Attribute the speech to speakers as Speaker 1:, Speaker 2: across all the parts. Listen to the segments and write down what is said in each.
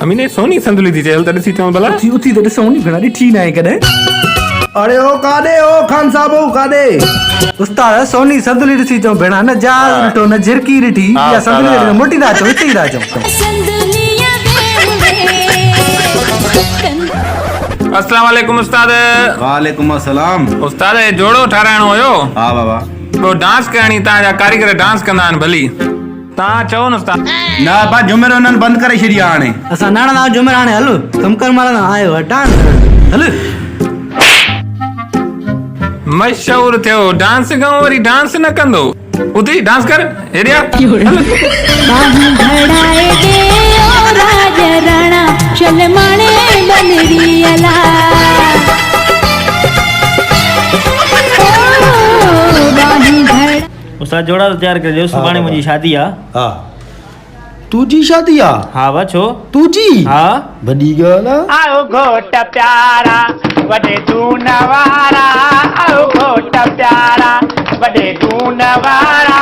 Speaker 1: अमीने Sony संदुली थी चल तॾहिं थी चऊं भला
Speaker 2: उथी त ॾिसूं नी भेण ॾिठी न आहे कॾहिं।
Speaker 3: अरे ओ काॾे ओ खान साहब काॾे?
Speaker 2: उस्ताद सोनी संदुली ॾिसी चऊं भेण न जहाज ॾिठो न झिरकी ॾिठी या संदुली ॾिठी मोटी था अचो हिते ई था अचो।
Speaker 1: अस्सलाम वालेकुम उस्ताद।
Speaker 3: वालेकुम अस्सलाम।
Speaker 1: उस्ताद जोड़ो ठाराइणो हुयो।
Speaker 3: हा बाबा।
Speaker 1: वो डांस करणी तव्हांजा कारीगर डांस कंदा आहिनि भली तव्हां चओ न उस्ताद।
Speaker 3: न बा जुमेर उन्हनि बंदि करे छॾिया हाणे।
Speaker 2: असां नाणा ना जुमेर हाणे हल कम कर मारा आयो डांस हल।
Speaker 1: मशहूर थियो डांस कयूं वरी डांस न कंदो उथी डांस कर हेरिया
Speaker 4: बाहु घड़ाए दे ओ राज राणा चल माणे बनरी अला
Speaker 5: उस्ताद जोड़ा तो तैयार कर जो सुभाणे मुंहिंजी शादी आ।
Speaker 3: हा तुझी शादी आ?
Speaker 5: हा बा छो
Speaker 3: तुझी?
Speaker 5: हा
Speaker 3: वॾी ॻाल्हि आ।
Speaker 6: आओ घोट प्यारा वॾे दून वारा आओ घोट प्यारा वॾे दून वारा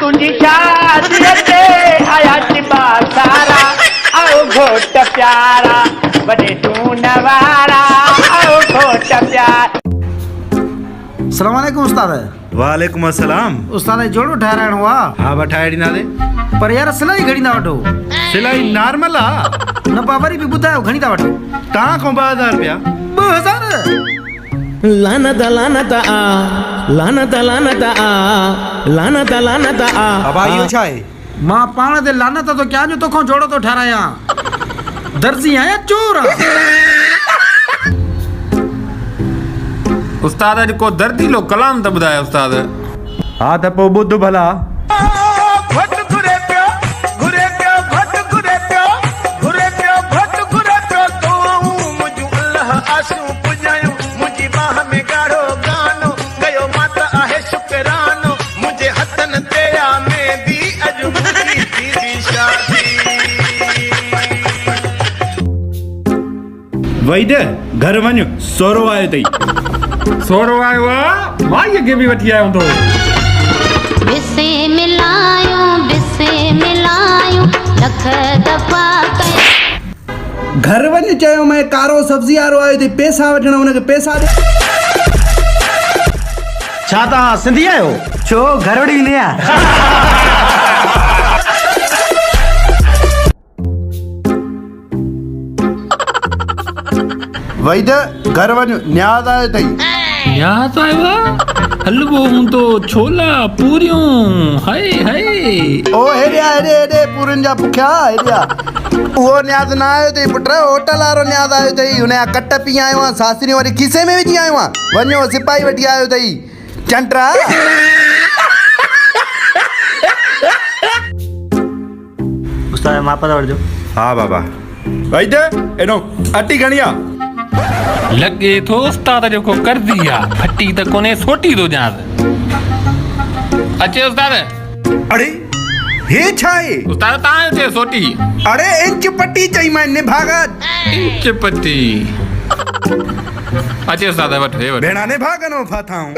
Speaker 6: तुझी शादी ते आया चिबा सारा आओ घोट प्यारा वॾे दून वारा आओ घोट प्यारा।
Speaker 2: अस्सलाम वालेकुम उस्ताद।
Speaker 3: वालेकुम अस्सलाम।
Speaker 2: उस्ताद जोड़ो ठाराइणो आहे।
Speaker 3: हा बा ठाहे ॾींदासीं।
Speaker 2: पर यार सिलाई घणी था वठो?
Speaker 3: सिलाई नॉर्मल आ।
Speaker 2: न पा वरी बि ॿुधायो घणी था वठो?
Speaker 3: तव्हां खां 2000 रुपया।
Speaker 2: 2000?
Speaker 7: लानत लानत आ लानत लानत आ लानत लानत आ।
Speaker 3: अब इहो छा आहे?
Speaker 2: मां पाण ते लानत तो कयां जो तोखां जोड़ो तो ठारायां। दर्जी आया चोर आ।
Speaker 1: उस्ताद अॼु को दर्दीलो कलाम त ॿुधायो उस्ताद।
Speaker 3: हा त पोइ ॿुध भला। वही दे घर वञ सोरो आयो अथई।
Speaker 1: सोरो आयो आहे माईअ खे बि वठी आयो हूंदो।
Speaker 4: बिसे मिलायूं लख दफ़ा
Speaker 3: घर वञ चयो मैं कारो सब्जी वारो आयो अथई पैसा वठण हुनखे पैसा ॾे।
Speaker 2: छा तव्हां सिंधी आहियो? छो घरवड़ी न आहे?
Speaker 3: वही दे घर वञ न्याज़ आयो अथई।
Speaker 1: न्याज़ आयो आहे हलवो हूंदो छोला पूरियूं हाय हाय।
Speaker 3: ओ हेॾिया हेॾे पूरियुनि जा पुखिया हेॾिया। उहो न्याज़ न आयो अथई पुट होटल वारो न्याज़ आयो अथई। हुनजा कट पी आयो आहे सासरियूं वरी खीसे में विझी आयो आहे। वञो सिपाही वठी आयो अथई चंटरा।
Speaker 5: उस्ताद माप था वठजो।
Speaker 3: हा बाबा। वही दे एनो अटी घणी आहे?
Speaker 1: लॻे थो उस्ताद जेको करदी आहे फटी त कोने सोटी थो ॼाण। अचे उस्ताद।
Speaker 3: अरे हे छा आहे?
Speaker 1: उस्ताद तव्हां चए सोटी।
Speaker 3: अरे इंच पट्टी चई मैं निभागत।
Speaker 1: इंच पट्टी। अचे उस्ताद वठ हे वठ।
Speaker 3: भेणा निभागनो फाथाऊं।